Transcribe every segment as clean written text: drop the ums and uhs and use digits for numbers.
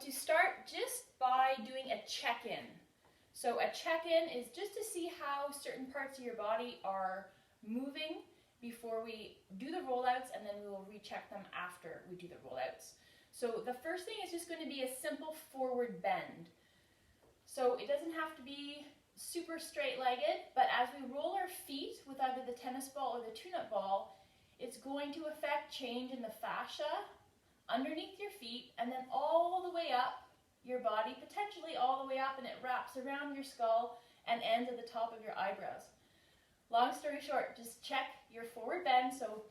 to start just by doing a check-in. So a check-in is just to see how certain parts of your body are moving before we do the rollouts, and then we will recheck them after we do the rollouts. So the first thing is just going to be a simple forward bend. So it doesn't have to be super straight-legged, but as we roll our feet with either the tennis ball or the tune-up ball, it's going to affect change in the fascia underneath your feet and then all the way up your body, potentially all the way up, and it wraps around your skull and ends at the top of your eyebrows. Long story short, just check your forward bend. So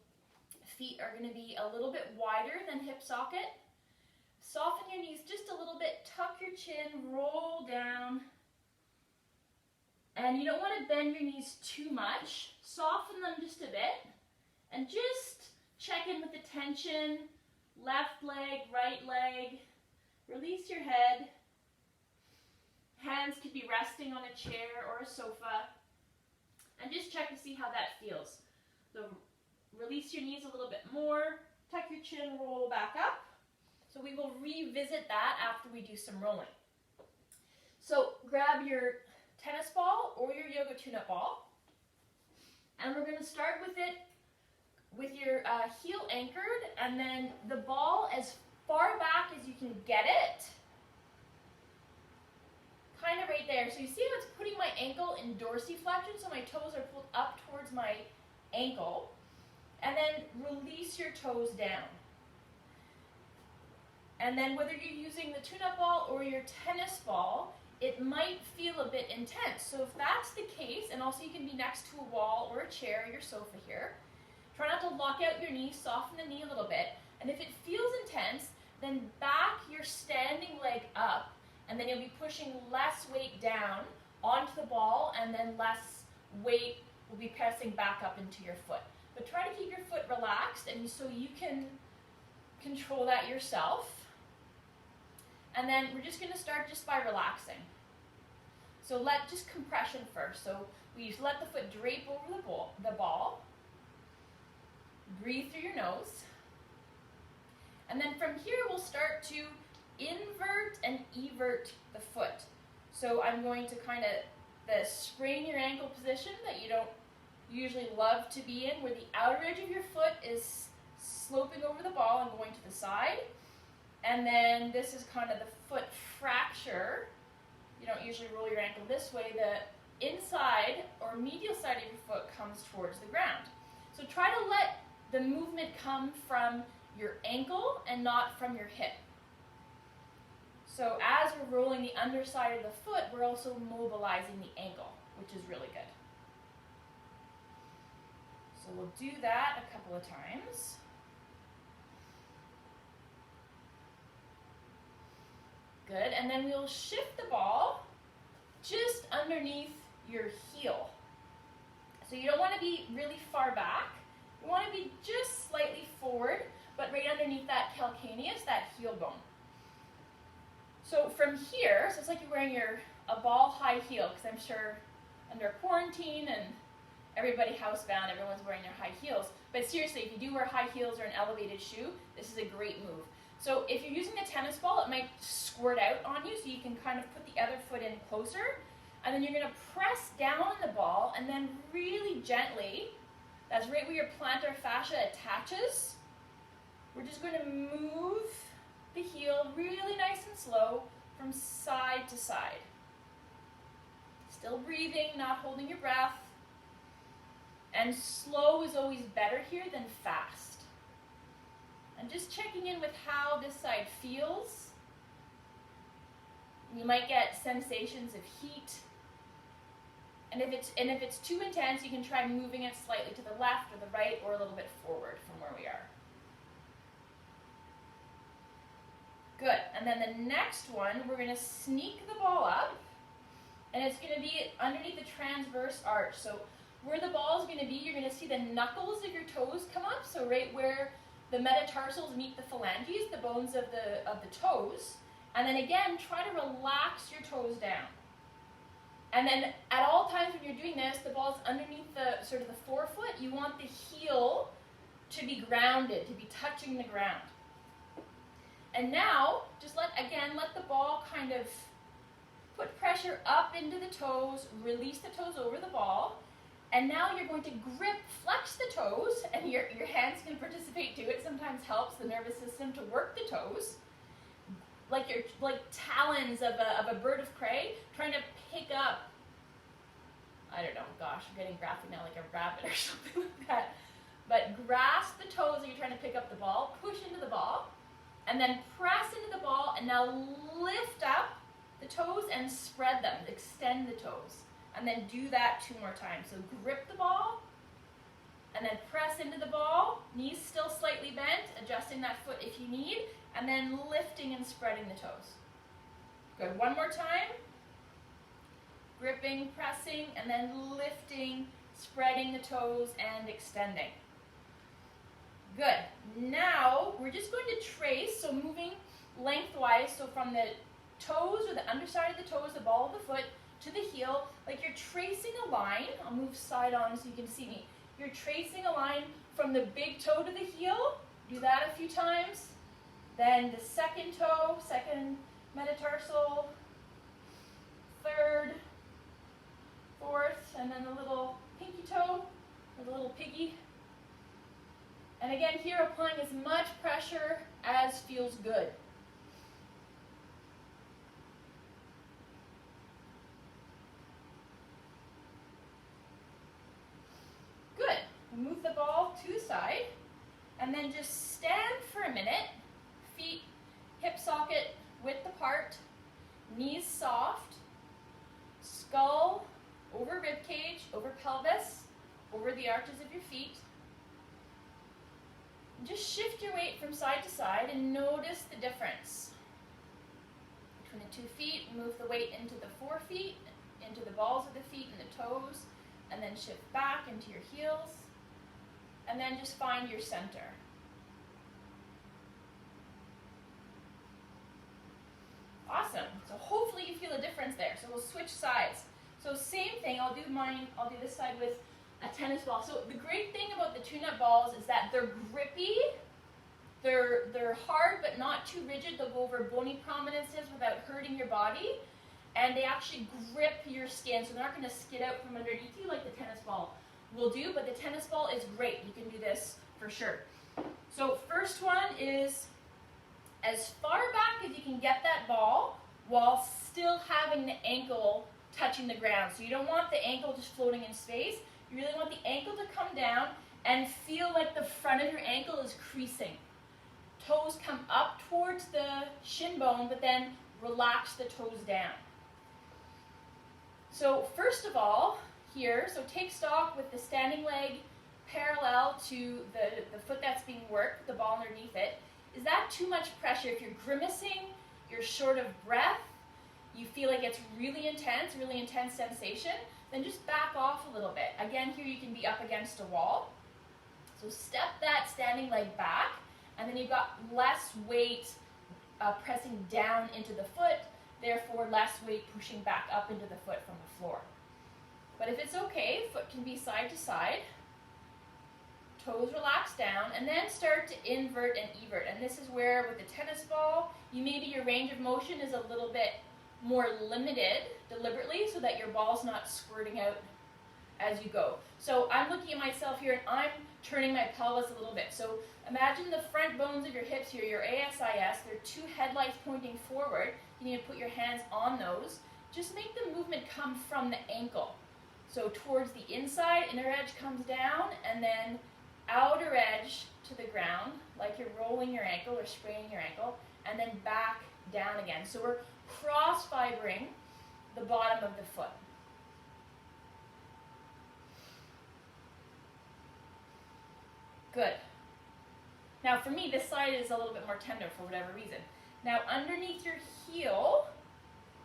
feet are going to be a little bit wider than hip socket. Soften your knees just a little bit, tuck your chin, roll down. And you don't want to bend your knees too much. Soften them just a bit. And just check in with the tension. Left leg, right leg. Release your head. Hands could be resting on a chair or a sofa. And just check to see how that feels. So release your knees a little bit more. Tuck your chin, roll back up. So we will revisit that after we do some rolling. So grab your tennis ball or your Yoga TuneUp ball. And we're going to start with it with your heel anchored, and then the ball as far back as you can get it. Kind of right there. So you see how it's putting my ankle in dorsiflexion, so my toes are pulled up towards my ankle. And then release your toes down. And then whether you're using the tune-up ball or your tennis ball, it might feel a bit intense. So if that's the case, and also you can be next to a wall or a chair or your sofa here, try not to lock out your knee, soften the knee a little bit. And if it feels intense, then back your standing leg up, and then you'll be pushing less weight down onto the ball, and then less weight will be pressing back up into your foot. But try to keep your foot relaxed, and so you can control that yourself. And then we're just going to start just by relaxing. So just compression first. So we just let the foot drape over the ball. Breathe through your nose. And then from here we'll start to invert and evert the foot. So I'm going to kind of sprain your ankle position that you don't usually love to be in, where the outer edge of your foot is sloping over the ball and going to the side. And then this is kind of the foot fracture. You don't usually roll your ankle this way. The inside or medial side of your foot comes towards the ground. So try to let the movement come from your ankle and not from your hip. So as we're rolling the underside of the foot, we're also mobilizing the ankle, which is really good. So we'll do that a couple of times. Good, and then we'll shift the ball just underneath your heel. So you don't want to be really far back. You want to be just slightly forward, but right underneath that calcaneus, that heel bone. So from here, so it's like you're wearing a ball high heel, because I'm sure under quarantine and everybody housebound, everyone's wearing their high heels. But seriously, if you do wear high heels or an elevated shoe, this is a great move. So if you're using a tennis ball, it might squirt out on you, so you can kind of put the other foot in closer. And then you're going to press down on the ball, and then really gently, that's right where your plantar fascia attaches. We're just going to move the heel really nice and slow from side to side. Still breathing, not holding your breath. And slow is always better here than fast. And just checking in with how this side feels. You might get sensations of heat. And if it's too intense, you can try moving it slightly to the left or the right or a little bit forward from where we are. Good. And then the next one, we're going to sneak the ball up, and it's going to be underneath the transverse arch. So where the ball is going to be, you're going to see the knuckles of your toes come up. So right where the metatarsals meet the phalanges, the bones of the toes. And then again, try to relax your toes down. And then at all times when you're doing this, the ball's underneath the sort of the forefoot. You want the heel to be grounded, to be touching the ground. And now, just let the ball kind of put pressure up into the toes, release the toes over the ball. And now you're going to grip, flex the toes, and your hands can participate too. It sometimes helps the nervous system to work the toes. Like talons of a bird of prey, trying to pick up, I don't know, gosh, I'm getting graphic now, like a rabbit or something like that. But grasp the toes as you're trying to pick up the ball, push into the ball, and then press into the ball, and now lift up the toes and spread them, extend the toes. And then do that 2 more times. So grip the ball, and then press into the ball, knees still slightly bent, adjusting that foot if you need, and then lifting and spreading the toes. Good, 1 more time. Gripping, pressing, and then lifting, spreading the toes, and extending. Good. Now, we're just going to trace, so moving lengthwise, so from the toes or the underside of the toes, the ball of the foot, to the heel, like you're tracing a line. I'll move side on so you can see me. You're tracing a line from the big toe to the heel. Do that a few times. Then the second toe, second metatarsal, third, fourth, and then the little pinky toe, or the little piggy. And again, here applying as much pressure as feels good. Good. Move the ball to the side, and then just stand for a minute. Feet hip socket width apart, knees soft, skull over rib cage, over pelvis, over the arches of your feet. Just shift your weight from side to side and notice the difference. Between the 2 feet, move the weight into the 4 feet, into the balls of the feet and the toes, and then shift back into your heels, and then just find your center. Awesome. So hopefully you feel a difference there. So we'll switch sides. So same thing, I'll do this side with a tennis ball. So the great thing about the TuneUp balls is that they're grippy, they're hard but not too rigid. They'll go over bony prominences without hurting your body, and they actually grip your skin, so they're not going to skid out from underneath you like the tennis ball will do, but the tennis ball is great. You can do this for sure. So first one is as far back as you can get that ball while still having the ankle touching the ground. So you don't want the ankle just floating in space. You really want the ankle to come down and feel like the front of your ankle is creasing. Toes come up towards the shin bone, but then relax the toes down. So first of all, here, so take stock with the standing leg parallel to the foot that's being worked, the ball underneath it. Is that too much pressure? If you're grimacing, you're short of breath, you feel like it's really intense sensation, then just back off a little bit. Again, here you can be up against a wall. So step that standing leg back, and then you've got less weight pressing down into the foot, therefore less weight pushing back up into the foot from the floor. But if it's okay, foot can be side to side, toes relax down, and then start to invert and evert. And this is where with the tennis ball, maybe your range of motion is a little bit more limited deliberately so that your ball's not squirting out as you go. So I'm looking at myself here and I'm turning my pelvis a little bit. So imagine the front bones of your hips here, your ASIS, they're 2 headlights pointing forward. You need to put your hands on those. Just make the movement come from the ankle. So towards the inside, inner edge comes down, and then outer edge to the ground, like you're rolling your ankle or spraining your ankle, and then back down again. So we're cross-fibering the bottom of the foot. Good. Now for me, this side is a little bit more tender for whatever reason. Now underneath your heel,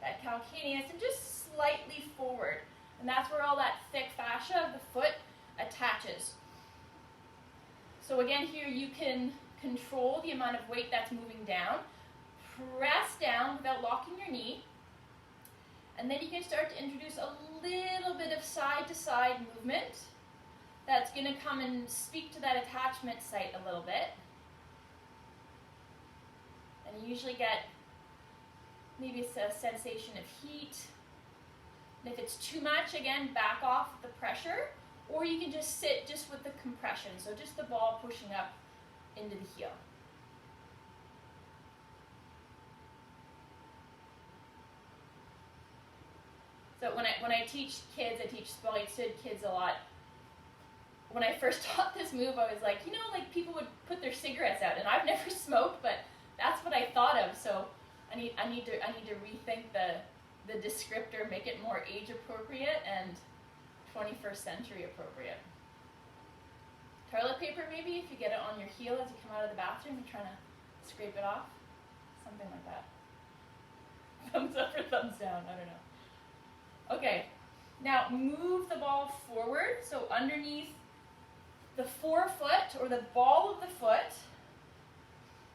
that calcaneus, and just slightly forward. And that's where all that thick fascia of the foot attaches. So again, here you can control the amount of weight that's moving down. Press down without locking your knee. And then you can start to introduce a little bit of side-to-side movement. That's going to come and speak to that attachment site a little bit. And And you usually get maybe it's a sensation of heat. And if it's too much, again, back off the pressure, or you can just sit just with the compression, so just the ball pushing up into the heel. So when I teach kids, I teach split kids a lot. When I first taught this move, I was like, you know, like people would put their cigarettes out, and I've never smoked, but that's what I thought of. So I need to rethink the descriptor, make it more age appropriate and 21st century appropriate. Toilet paper, maybe, if you get it on your heel as you come out of the bathroom, you're trying to scrape it off, something like that. Thumbs up or thumbs down, I don't know. Okay, now move the ball forward, so underneath the forefoot or the ball of the foot,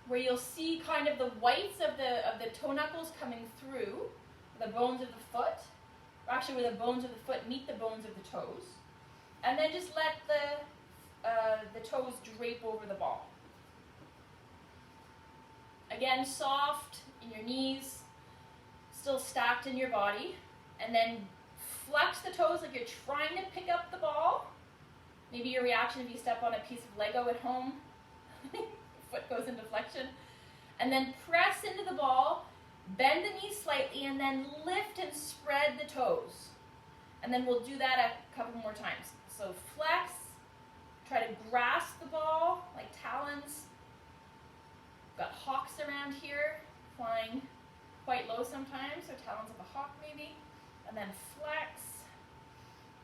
where you'll see kind of the whites of the toe knuckles coming through, the bones of the foot, or actually where the bones of the foot meet the bones of the toes, and then just let the toes drape over the ball. Again, soft in your knees, still stacked in your body. And then flex the toes like you're trying to pick up the ball. Maybe your reaction if you step on a piece of Lego at home, foot goes into flexion. And then press into the ball, bend the knees slightly, and then lift and spread the toes. And then we'll do that a couple more times. So flex, try to grasp the ball like talons. Got hawks around here, flying quite low sometimes, so talons of a hawk maybe. And then flex,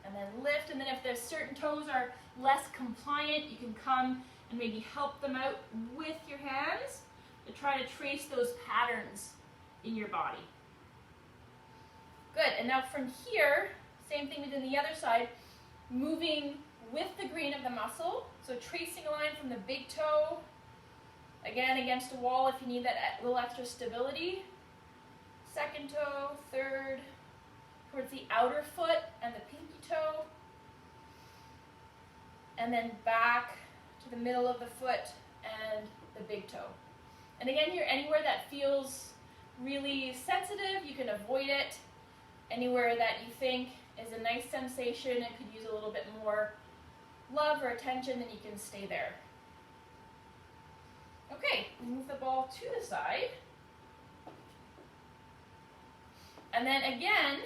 and then lift, and then if there's certain toes are less compliant, you can come and maybe help them out with your hands to try to trace those patterns in your body. Good, and now from here, same thing we did on the other side, moving with the grain of the muscle, so tracing a line from the big toe, again against a wall if you need that little extra stability, second toe, third, towards the outer foot and the pinky toe, and then back to the middle of the foot and the big toe. And again, here, anywhere that feels really sensitive, you can avoid it. Anywhere that you think is a nice sensation, it could use a little bit more love or attention, then you can stay there. Okay, move the ball to the side. And then again,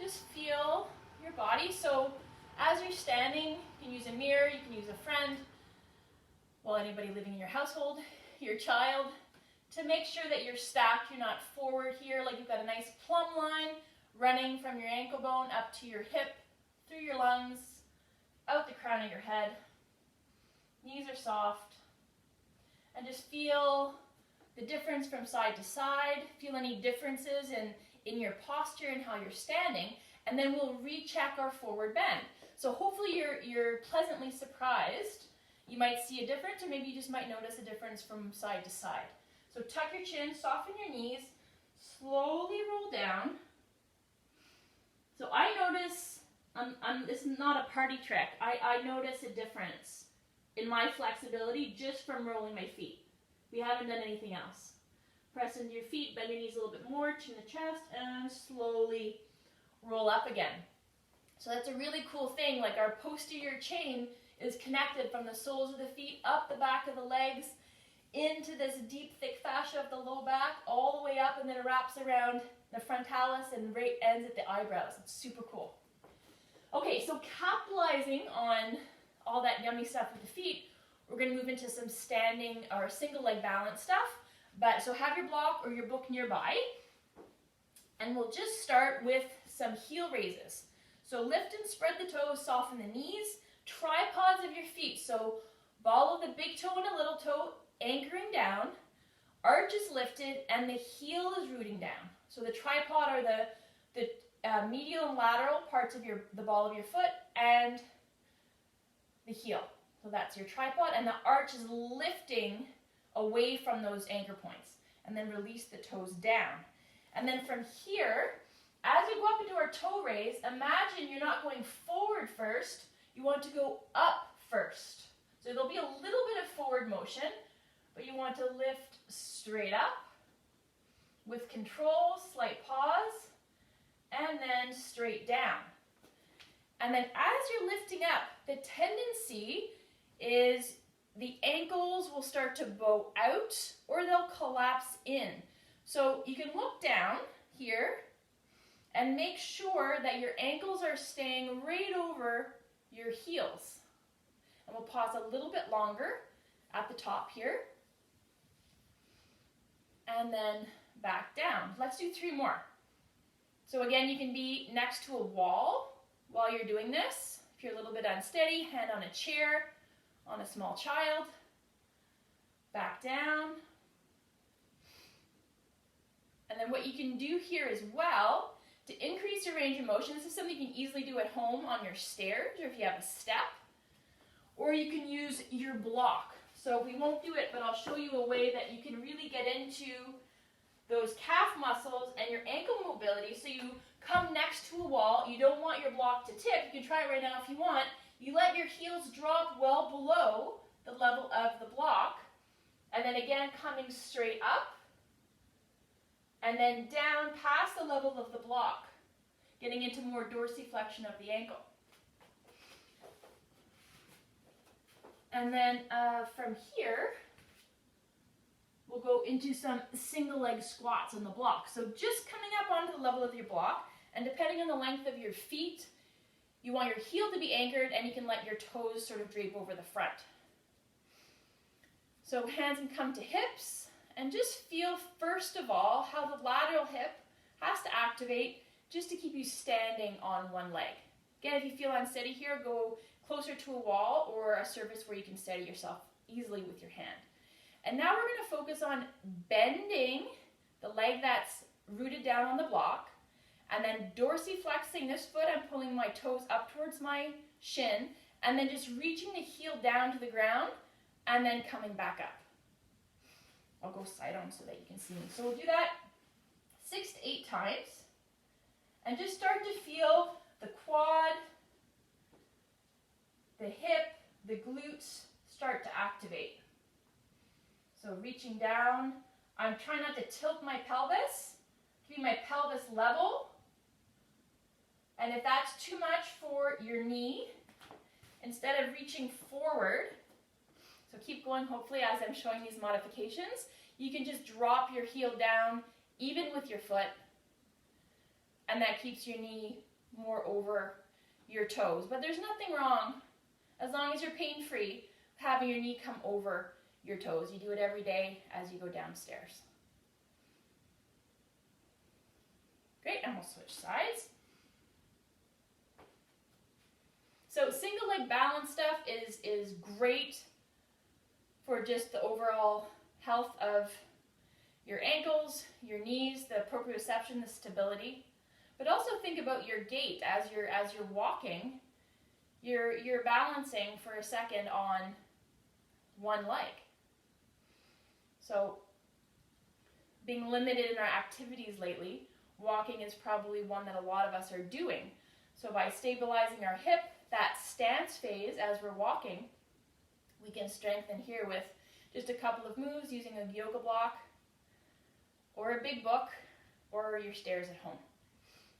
just feel your body. So as you're standing, you can use a mirror, you can use a friend, well, anybody living in your household, your child, to make sure that you're stacked, you're not forward here, like you've got a nice plumb line running from your ankle bone up to your hip, through your lungs, out the crown of your head. Knees are soft. And just feel the difference from side to side. Feel any differences in your posture and how you're standing, and then we'll recheck our forward bend. So hopefully you're pleasantly surprised. You might see a difference, or maybe you just might notice a difference from side to side. So tuck your chin, soften your knees, slowly roll down. So I notice, this is not a party trick, I notice a difference in my flexibility just from rolling my feet. We haven't done anything else. Press into your feet, bend your knees a little bit more, chin the chest, and slowly roll up again. So that's a really cool thing, like our posterior chain is connected from the soles of the feet, up the back of the legs, into this deep, thick fascia of the low back, all the way up, and then it wraps around the frontalis and right ends at the eyebrows. It's super cool. Okay, so capitalizing on all that yummy stuff with the feet, we're going to move into some standing or single leg balance stuff. But so have your block or your book nearby, and we'll just start with some heel raises. So lift and spread the toes, soften the knees, tripods of your feet. So ball of the big toe and a little toe anchoring down, arch is lifted, and the heel is rooting down. So the tripod are the medial and lateral parts of the ball of your foot and the heel. So that's your tripod, and the arch is lifting away from those anchor points, and then release the toes down. And then from here, as we go up into our toe raise, imagine you're not going forward first, you want to go up first. So there'll be a little bit of forward motion, but you want to lift straight up with control, slight pause, and then straight down. And then as you're lifting up, the tendency is the ankles will start to bow out or they'll collapse in. So you can look down here and make sure that your ankles are staying right over your heels. And we'll pause a little bit longer at the top here. And then back down. Let's do 3 more. So again, you can be next to a wall while you're doing this. If you're a little bit unsteady, hand on a chair, on a small child. Back down. And then what you can do here as well, to increase your range of motion, this is something you can easily do at home on your stairs or if you have a step, or you can use your block. So we won't do it, but I'll show you a way that you can really get into those calf muscles and your ankle mobility. So you come next to a wall, you don't want your block to tip, you can try it right now if you want. You let your heels drop well below the level of the block, and then again coming straight up, and then down past the level of the block, getting into more dorsiflexion of the ankle. And then from here, we'll go into some single leg squats on the block. So just coming up onto the level of your block, and depending on the length of your feet, you want your heel to be anchored, and you can let your toes sort of drape over the front. So hands can come to hips, and just feel first of all how the lateral hip has to activate just to keep you standing on one leg. Again, if you feel unsteady here, go closer to a wall or a surface where you can steady yourself easily with your hand. And now we're going to focus on bending the leg that's rooted down on the block, and then dorsiflexing this foot. I'm pulling my toes up towards my shin, and then just reaching the heel down to the ground, and then coming back up. I'll go side on so that you can see me. So we'll do that 6 to 8 times, and just start to feel the quad, the hip, the glutes start to activate. So reaching down, I'm trying not to tilt my pelvis, keeping my pelvis level. And if that's too much for your knee, instead of reaching forward, so keep going hopefully as I'm showing these modifications, you can just drop your heel down even with your foot, and that keeps your knee more over your toes. But there's nothing wrong, as long as you're pain-free, having your knee come over your toes. You do it every day as you go downstairs. Great, and we'll switch sides. So single leg balance stuff is great for just the overall health of your ankles, your knees, the proprioception, the stability. But also think about your gait as you're walking. You're balancing for a second on one leg. So being limited in our activities lately, walking is probably one that a lot of us are doing. So by stabilizing our hip, that stance phase as we're walking, we can strengthen here with just a couple of moves using a yoga block or a big book or your stairs at home.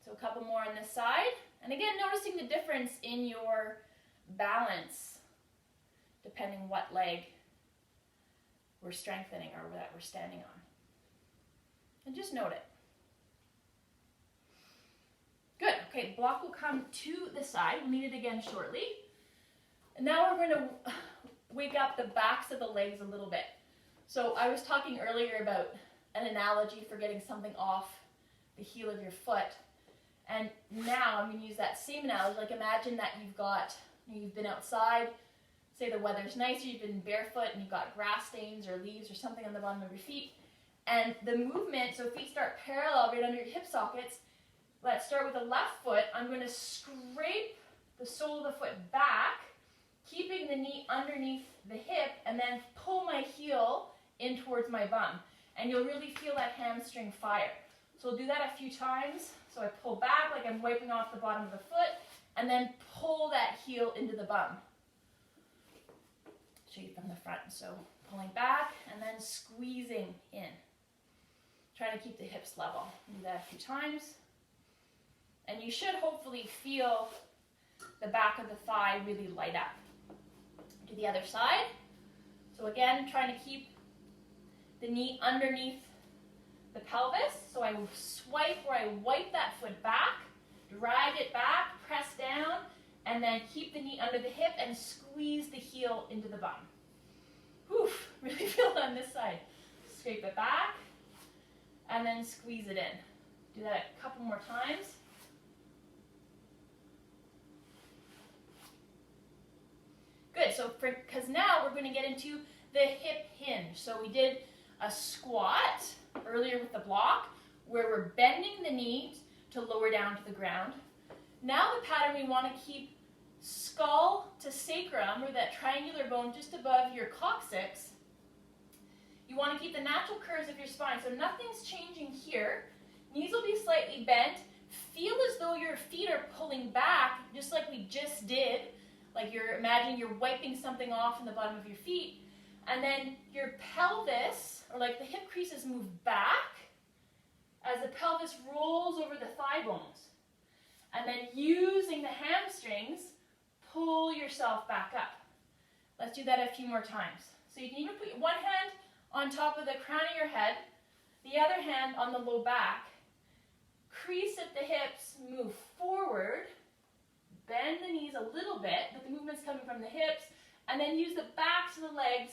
So a couple more on this side. And again, noticing the difference in your balance depending what leg we're strengthening or that we're standing on. And just note it. Good. Okay, block will come to the side. We'll need it again shortly. And now we're going to wake up the backs of the legs a little bit. So I was talking earlier about an analogy for getting something off the heel of your foot. And now I'm going to use that same analogy. Like imagine that you've been outside, say the weather's nice, you've been barefoot and you've got grass stains or leaves or something on the bottom of your feet. And the movement, so feet start parallel right under your hip sockets. Let's start with the left foot. I'm going to scrape the sole of the foot back, keeping the knee underneath the hip, and then pull my heel in towards my bum. And you'll really feel that hamstring fire. So we'll do that a few times. So I pull back like I'm wiping off the bottom of the foot, and then pull that heel into the bum. Show you from the front. So Pulling back and then squeezing in. Trying to keep the hips level. Do that a few times. And you should hopefully feel the back of the thigh really light up. Do the other side. So again, trying to keep the knee underneath the pelvis. So I swipe where I wipe that foot back, drag it back, press down, and then keep the knee under the hip and squeeze the heel into the bum. Whew, really feel it on this side. Scrape it back, and then squeeze it in. Do that a couple more times. Good, so because now we're going to get into the hip hinge. So we did a squat earlier with the block where we're bending the knees to lower down to the ground. Now the pattern, we want to keep skull to sacrum, or that triangular bone just above your coccyx. You want to keep the natural curves of your spine, so nothing's changing here. Knees will be slightly bent. Feel as though your feet are pulling back, just like we just did. Like you're imagining you're wiping something off in the bottom of your feet. And then your pelvis, or like the hip creases, move back as the pelvis rolls over the thigh bones. And then using the hamstrings, pull yourself back up. Let's do that a few more times. So you can even put one hand on top of the crown of your head, the other hand on the low back. Crease at the hips, move forward, bend the knees a little bit, but the movement's coming from the hips, and then use the backs of the legs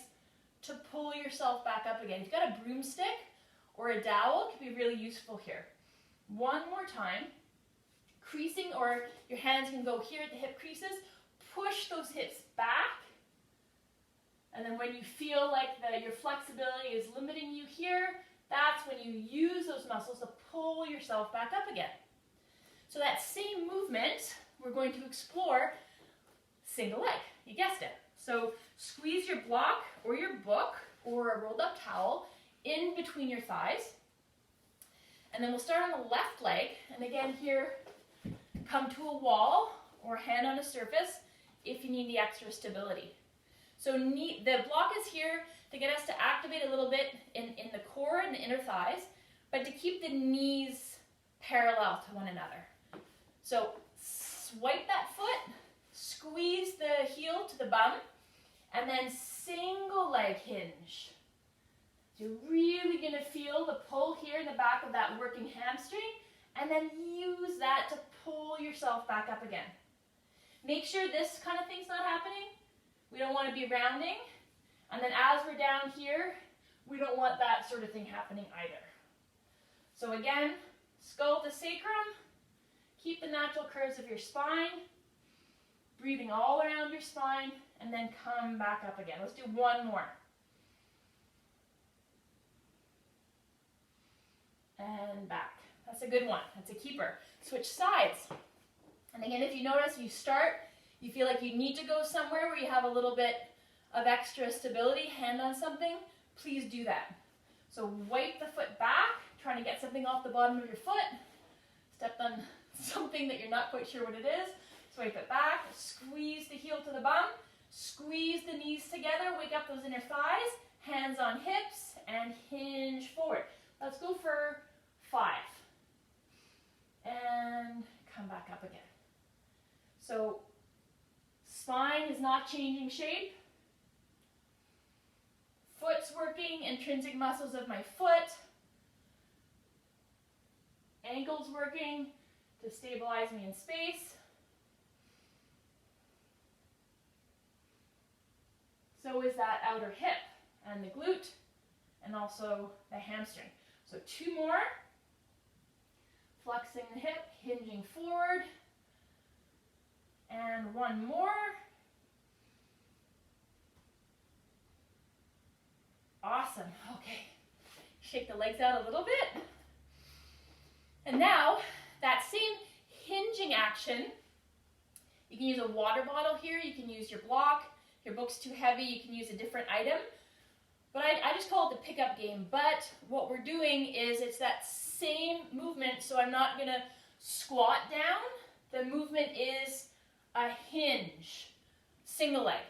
to pull yourself back up again. If you've got a broomstick or a dowel, it can be really useful here. One more time. Creasing, or your hands can go here at the hip creases. Push those hips back. And then when you feel like your flexibility is limiting you here, that's when you use those muscles to pull yourself back up again. So that same movement, we're going to explore single leg. You guessed it. So squeeze your block or your book or a rolled up towel in between your thighs. And then we'll start on the left leg. And again here, come to a wall or hand on a surface if you need the extra stability. So the block is here to get us to activate a little bit in the core and the inner thighs, but to keep the knees parallel to one another. So swipe that foot, squeeze the heel to the bum, and then single leg hinge. You're really going to feel the pull here in the back of that working hamstring, and then use that to pull yourself back up again. Make sure this kind of thing's not happening. We don't want to be rounding. And then as we're down here, we don't want that sort of thing happening either. So again, skull to sacrum. Keep the natural curves of your spine. Breathing all around your spine, and then come back up again. Let's do one more. And back. That's a good one. That's a keeper. Switch sides. And again, if you notice, you start, you feel like you need to go somewhere where you have a little bit of extra stability, hand on something, please do that. So wipe the foot back, trying to get something off the bottom of your foot. Stepped on something that you're not quite sure what it is. Swipe it back, squeeze the heel to the bum, squeeze the knees together, wake up those inner thighs, hands on hips, and hinge forward. Let's go for 5. And come back up again. So spine is not changing shape. Foot's working, intrinsic muscles of my foot. Ankle's working to stabilize me in space. So is that outer hip and the glute and also the hamstring. So 2 more. Flexing the hip, hinging forward. And 1 more. Awesome. Okay. Shake the legs out a little bit. And now, that same hinging action, you can use a water bottle here, you can use your block. If your book's too heavy, you can use a different item. But I just call it the pickup game. But what we're doing is it's that same movement, so I'm not going to squat down. The movement is a hinge, single leg.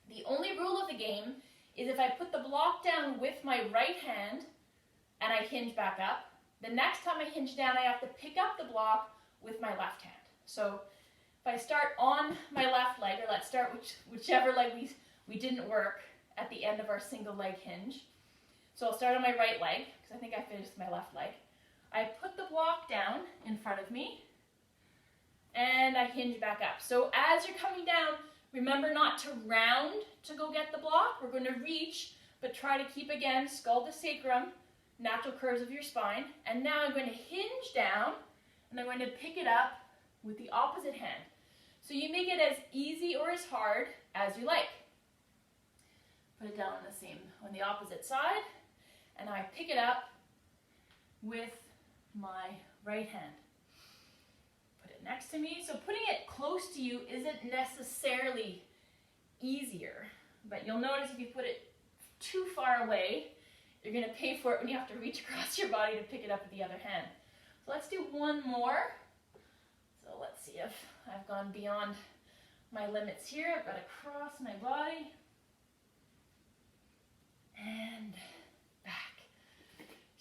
The only rule of the game is if I put the block down with my right hand and I hinge back up, the next time I hinge down, I have to pick up the block with my left hand. So if I start on my left leg, or let's start whichever leg we didn't work at the end of our single leg hinge. So I'll start on my right leg, because I think I finished my left leg. I put the block down in front of me, and I hinge back up. So as you're coming down, remember not to round to go get the block. We're going to reach, but try to keep, again, skull to sacrum, natural curves of your spine. And now I'm going to hinge down, and I'm going to pick it up with the opposite hand. So you make it as easy or as hard as you like. Put it down on the opposite side, and I pick it up with my right hand. Put it next to me. So putting it close to you isn't necessarily easier, but you'll notice if you put it too far away, you're going to pay for it when you have to reach across your body to pick it up with the other hand. So let's do one more. So let's see if I've gone beyond my limits here. I've got to cross my body. And back.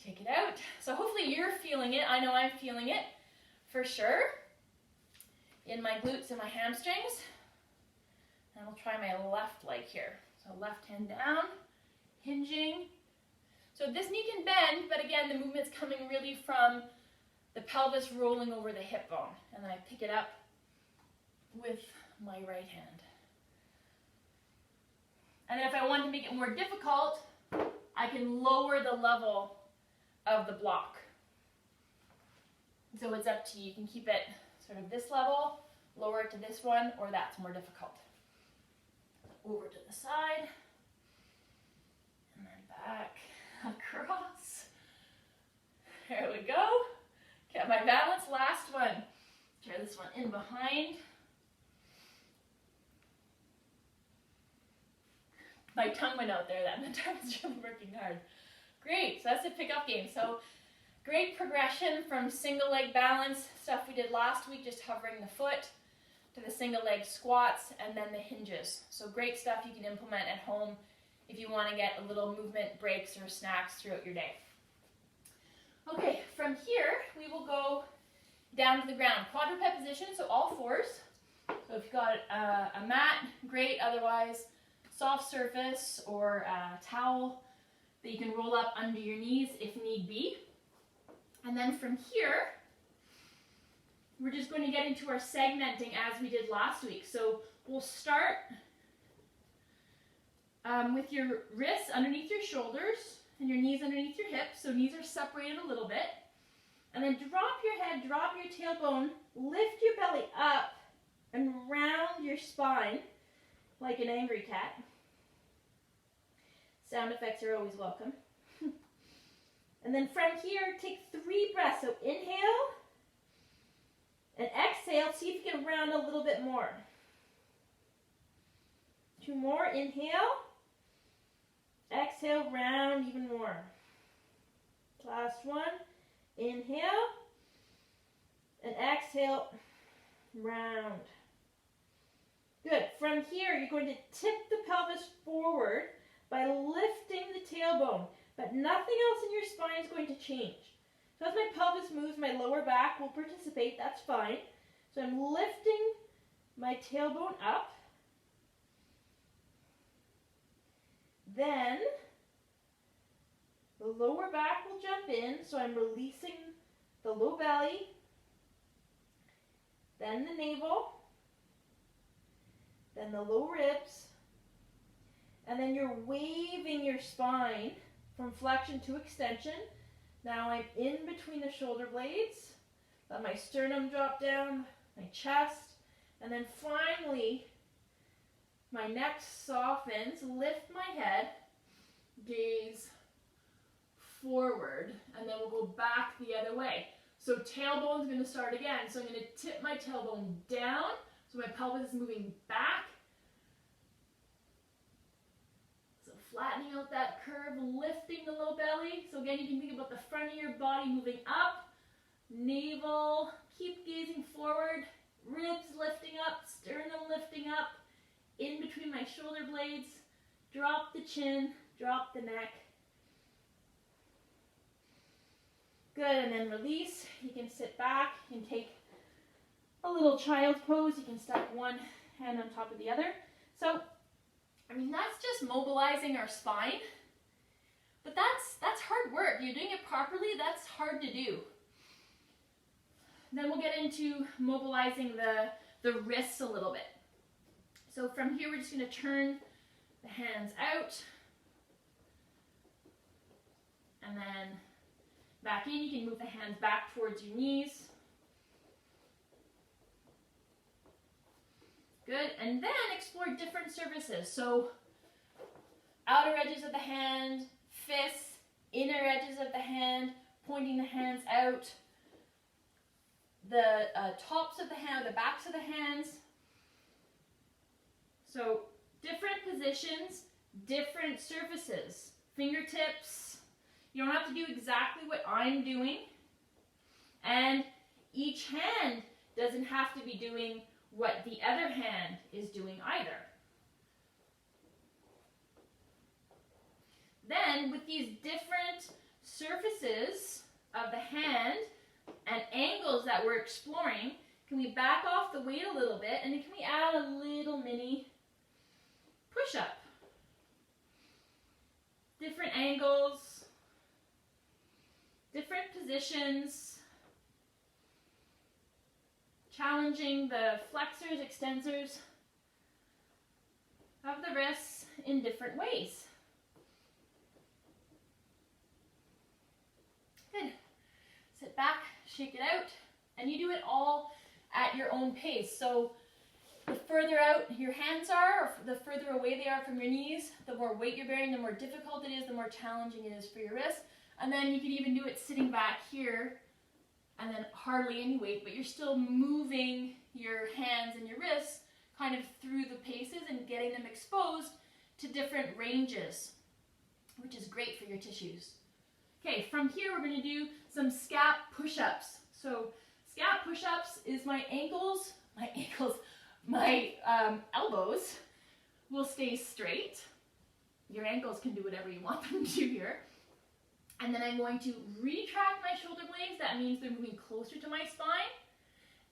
Take it out. So hopefully you're feeling it. I know I'm feeling it for sure in my glutes and my hamstrings. And we'll try my left leg here. So left hand down, hinging. So this knee can bend, but again, the movement's coming really from the pelvis rolling over the hip bone. And then I pick it up with my right hand. And then if I want to make it more difficult, I can lower the level of the block. So it's up to you. You can keep it sort of this level, lower it to this one, or that's more difficult. Over to the side, and then back, across. There we go. Get my balance. Last one. Try this one in behind. My tongue went out there. That meant I was really working hard. Great. So that's the pick-up game. So great progression from single leg balance, stuff we did last week, just hovering the foot, to the single leg squats, and then the hinges. So great stuff you can implement at home if you want to get a little movement breaks or snacks throughout your day. Okay, from here, we will go down to the ground. Quadruped position, so all fours. So if you've got a mat, great. Otherwise, soft surface or a towel that you can roll up under your knees if need be. And then from here, we're just going to get into our segmenting as we did last week. So we'll start with your wrists underneath your shoulders and your knees underneath your hips. So knees are separated a little bit. And then drop your head, drop your tailbone, lift your belly up and round your spine like an angry cat. Sound effects are always welcome. And then from here, take 3 breaths. So inhale and exhale. See if you can round a little bit more. 2 more. Inhale. Exhale, round even more. Last one. Inhale. And exhale, round. Good. From here, you're going to tip the pelvis forward by lifting the tailbone, but nothing else in your spine is going to change. So as my pelvis moves, my lower back will participate. That's fine. So I'm lifting my tailbone up. Then the lower back will jump in, so I'm releasing the low belly, then the navel, then the low ribs, and then you're waving your spine from flexion to extension. Now I'm in between the shoulder blades, let my sternum drop down, my chest, and then finally my neck softens, lift my head, gaze forward, and then we'll go back the other way. So tailbone's going to start again. So I'm going to tip my tailbone down, so my pelvis is moving back. So flattening out that curve, lifting the low belly. So again, you can think about the front of your body moving up, navel, keep gazing forward, ribs lifting up, sternum lifting up, in between my shoulder blades, Drop the chin, drop the neck. Good, and then release. You can sit back and take a little child's pose. You can stack one hand on top of the other. So, I mean, that's just mobilizing our spine. But that's hard work. You're doing it properly, that's hard to do. Then we'll get into mobilizing the wrists a little bit. So from here, we're just going to turn the hands out. And then back in. You can move the hands back towards your knees. Good. And then explore different surfaces. So outer edges of the hand, fists, inner edges of the hand, pointing the hands out, the tops of the hand, the backs of the hands. So different positions, different surfaces. Fingertips. You don't have to do exactly what I'm doing. And each hand doesn't have to be doing what the other hand is doing either. Then, with these different surfaces of the hand and angles that we're exploring, can we back off the weight a little bit and then can we add a little mini push-up? Different angles, different positions, challenging the flexors, extensors of the wrists in different ways. Good. Sit back, shake it out, and you do it all at your own pace. So the further out your hands are, or the further away they are from your knees, the more weight you're bearing, the more difficult it is, the more challenging it is for your wrists. And then you can even do it sitting back here, and then hardly any weight, but you're still moving your hands and your wrists kind of through the paces and getting them exposed to different ranges, which is great for your tissues. Okay, from here we're going to do some scap push-ups. So scap push-ups is my elbows will stay straight. Your ankles can do whatever you want them to here. And then I'm going to retract my shoulder blades. That means they're moving closer to my spine.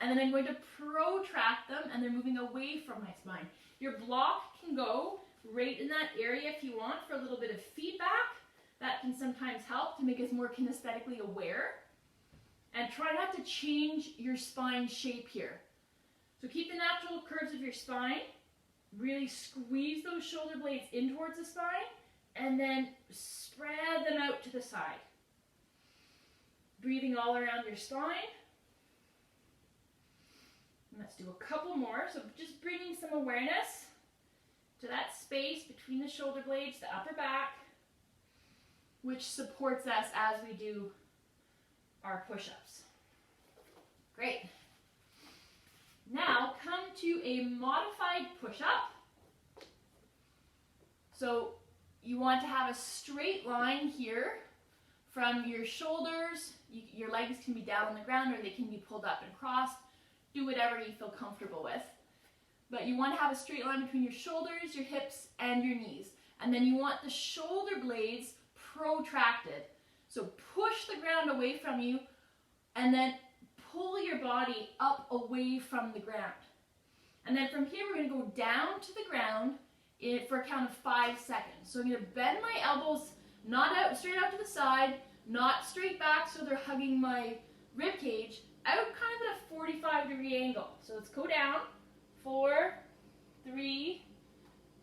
And then I'm going to protract them, and they're moving away from my spine. Your block can go right in that area if you want for a little bit of feedback. That can sometimes help to make us more kinesthetically aware. And try not to change your spine shape here. So keep the natural curves of your spine. Really squeeze those shoulder blades in towards the spine. And then spread them out to the side. Breathing all around your spine. And let's do a couple more. So just bringing some awareness to that space between the shoulder blades, the upper back, which supports us as we do our push-ups. Great. Now come to a modified push-up. So you want to have a straight line here from your shoulders. Your legs can be down on the ground or they can be pulled up and crossed. Do whatever you feel comfortable with. But you want to have a straight line between your shoulders, your hips, and your knees. And then you want the shoulder blades protracted. So push the ground away from you and then pull your body up away from the ground. And then from here we're going to go down to the ground for a count of 5 seconds. So I'm going to bend my elbows, not out straight out to the side, not straight back so they're hugging my rib cage, out kind of at a 45-degree angle. So let's go down. 4, 3,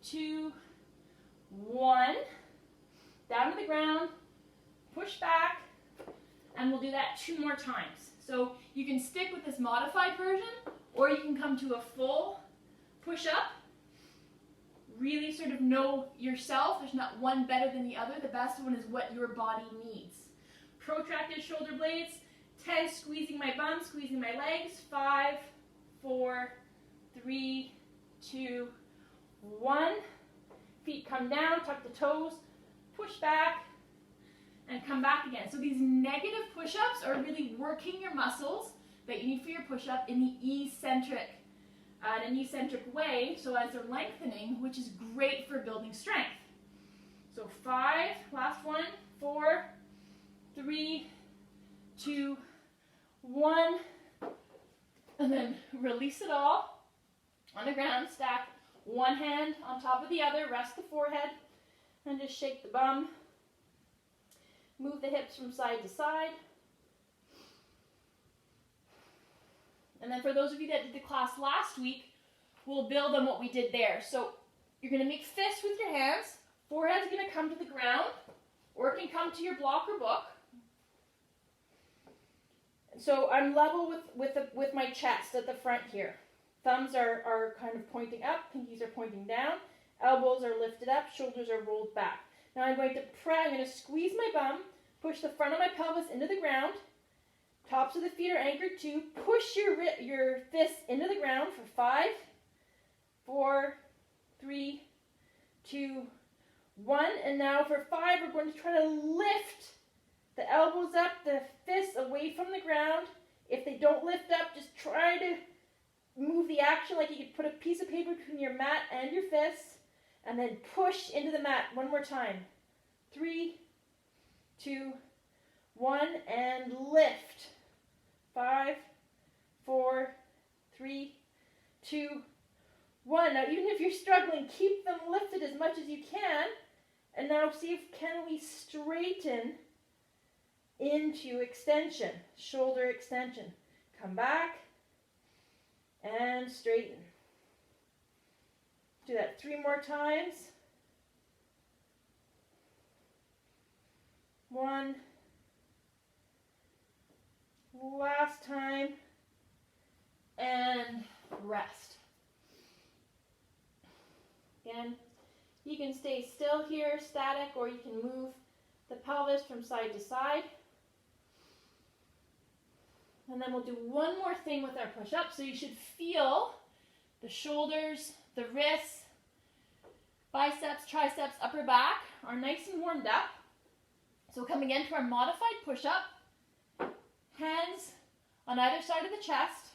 2, 1. Down to the ground, push back, and we'll do that 2 more times. So you can stick with this modified version, or you can come to a full push-up. Really sort of know yourself. There's not one better than the other. The best one is what your body needs. Protracted shoulder blades. 10, squeezing my bum, squeezing my legs. 5, 4, 3, 2, 1. Feet come down, tuck the toes, push back, and come back again. So these negative push-ups are really working your muscles that you need for your push-up in the an eccentric way, so as they're lengthening, which is great for building strength. So 5, last one, 4, 3, 2, 1, and then release it all on the ground. Stack one hand on top of the other, rest the forehead, and just shake the bum. Move the hips from side to side. And then for those of you that did the class last week, we'll build on what we did there. So you're going to make fists with your hands. Forehead's going to come to the ground, or it can come to your block or book. So I'm level with my chest at the front here. Thumbs are kind of pointing up, pinkies are pointing down, elbows are lifted up, shoulders are rolled back. Now I'm going to squeeze my bum, push the front of my pelvis into the ground. Tops of the feet are anchored too. Push your fists into the ground for 5, 4, 3, 2, 1. And now for 5, we're going to try to lift the elbows up, the fists away from the ground. If they don't lift up, just try to move the action like you could put a piece of paper between your mat and your fists. And then push into the mat one more time. 3, 2, 1, and lift. 5, 4, 3, 2, 1. Now, even if you're struggling, keep them lifted as much as you can. And now see if can we straighten into extension, shoulder extension. Come back and straighten. Do that 3 more times. 1. Last time. And rest. Again, you can stay still here, static, or you can move the pelvis from side to side. And then we'll do one more thing with our push-up. So you should feel the shoulders, the wrists, biceps, triceps, upper back are nice and warmed up. So coming into our modified push-up, hands on either side of the chest,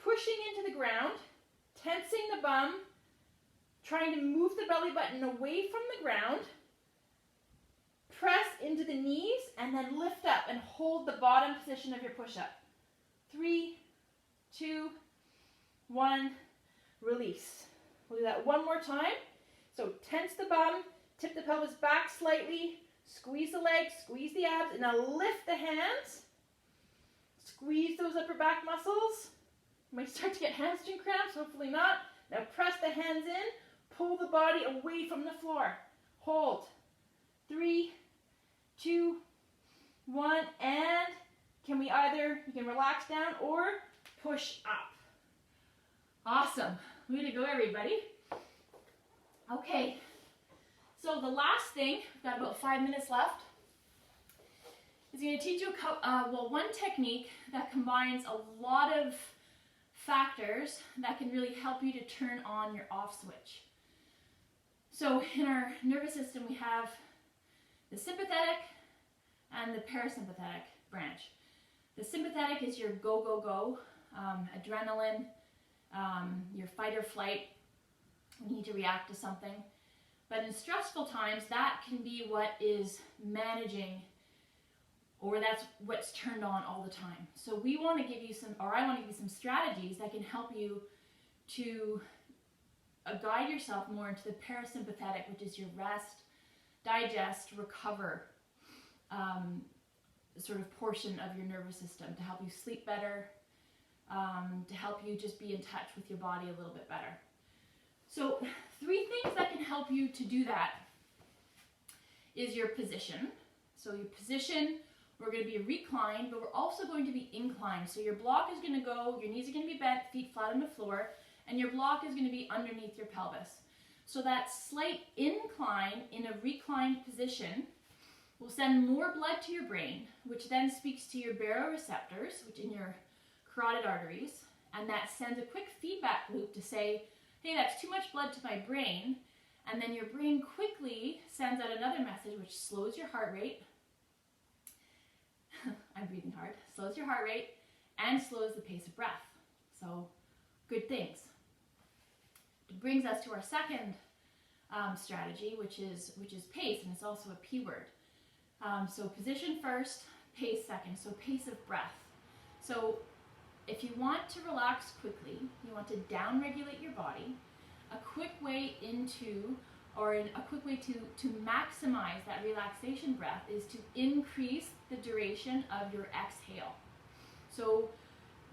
pushing into the ground, tensing the bum, trying to move the belly button away from the ground. Press into the knees and then lift up and hold the bottom position of your push-up. 3, 2, 1, release. We'll do that one more time. So tense the bum, tip the pelvis back slightly, squeeze the legs, squeeze the abs, and now lift the hands. Squeeze those upper back muscles. You might start to get hamstring cramps, hopefully not. Now press the hands in, pull the body away from the floor. Hold. 3, 2, 1, and you can relax down or push up. Awesome. Way to go, everybody. Okay, so the last thing, we've got about 5 minutes left, is going to teach you one technique that combines a lot of factors that can really help you to turn on your off switch. So in our nervous system, we have the sympathetic and the parasympathetic branch. The sympathetic is your go, go, go, adrenaline, your fight or flight. You need to react to something. But in stressful times, that can be what is managing, or that's what's turned on all the time. So I want to give you some strategies that can help you to guide yourself more into the parasympathetic, which is your rest, digest, recover sort of portion of your nervous system, to help you sleep better, to help you just be in touch with your body a little bit better. So 3 things that can help you to do that is your position. So your position, we're going to be reclined, but we're also going to be inclined. So your block is going to go, your knees are going to be bent, feet flat on the floor, and your block is going to be underneath your pelvis. So that slight incline in a reclined position will send more blood to your brain, which then speaks to your baroreceptors, which in your carotid arteries, and that sends a quick feedback loop to say, hey, that's too much blood to my brain, and then your brain quickly sends out another message which slows your heart rate. I'm breathing hard. Slows your heart rate and slows the pace of breath. So good things. It brings us to our second strategy, which is pace, and it's also a P word. So position first, pace second. So pace of breath. So if you want to relax quickly, you want to down-regulate your body, a quick way a quick way to maximize that relaxation breath is to increase the duration of your exhale. So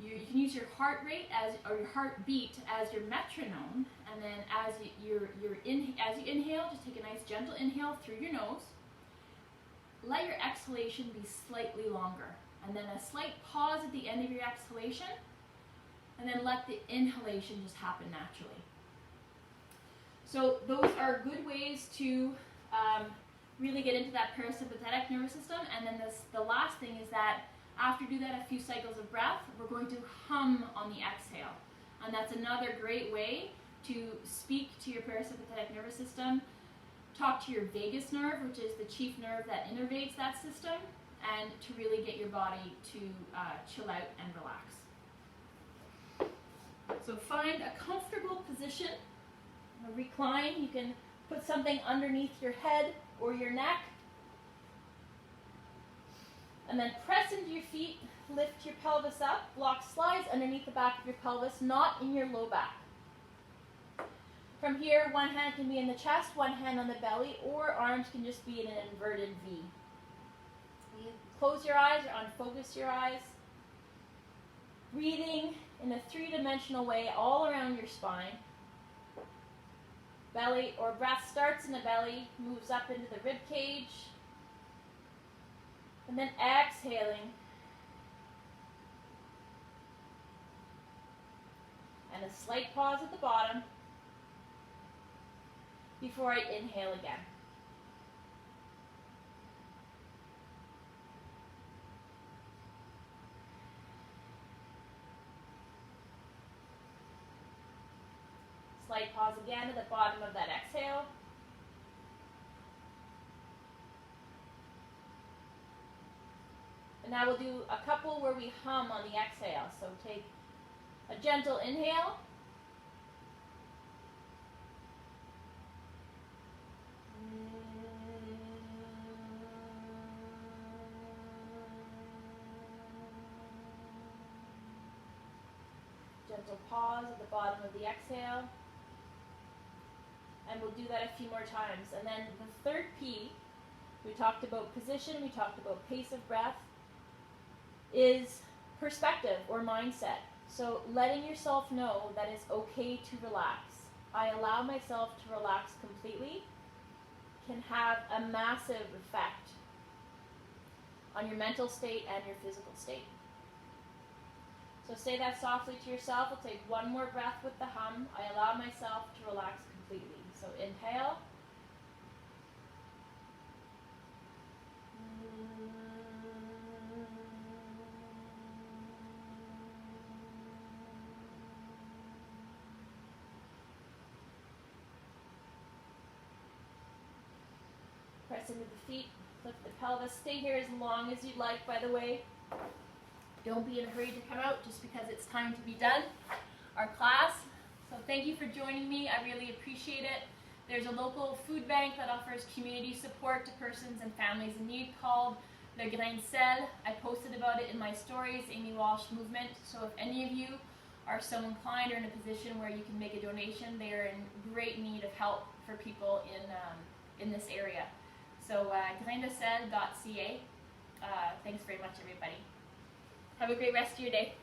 you can use your heart rate or your heartbeat as your metronome, and then as you inhale, just take a nice gentle inhale through your nose. Let your exhalation be slightly longer, and then a slight pause at the end of your exhalation, and then let the inhalation just happen naturally. So those are good ways to really get into that parasympathetic nervous system. And then the last thing is that after you do that a few cycles of breath, we're going to hum on the exhale. And that's another great way to speak to your parasympathetic nervous system, talk to your vagus nerve, which is the chief nerve that innervates that system, and to really get your body to chill out and relax. So find a comfortable position. Recline. You can put something underneath your head or your neck, and then press into your feet, lift your pelvis up, block slides underneath the back of your pelvis, not in your low back. From here, one hand can be in the chest, one hand on the belly, or arms can just be in an inverted V. You close your eyes or unfocus your eyes, breathing in a three-dimensional way all around your spine. Belly or breath starts in the belly, moves up into the rib cage, and then exhaling. And a slight pause at the bottom before I inhale again. Slight pause again at the bottom of that exhale. And now we'll do a couple where we hum on the exhale. So take a gentle inhale. Gentle pause at the bottom of the exhale. And we'll do that a few more times. And then the third P, we talked about position, we talked about pace of breath, is perspective or mindset. So letting yourself know that it's okay to relax. I allow myself to relax completely can have a massive effect on your mental state and your physical state. So say that softly to yourself. We'll take one more breath with the hum. I allow myself to relax completely. So inhale. Press into the feet, lift the pelvis. Stay here as long as you'd like, by the way. Don't be in a hurry to come out just because it's time to be done, our class. So thank you for joining me. I really appreciate it. There's a local food bank that offers community support to persons and families in need called Le Grain de Sel. I posted about it in my stories, Amy Walsh Movement. So if any of you are so inclined or in a position where you can make a donation, they are in great need of help for people in this area. So graindesel.ca. Thanks very much, everybody. Have a great rest of your day.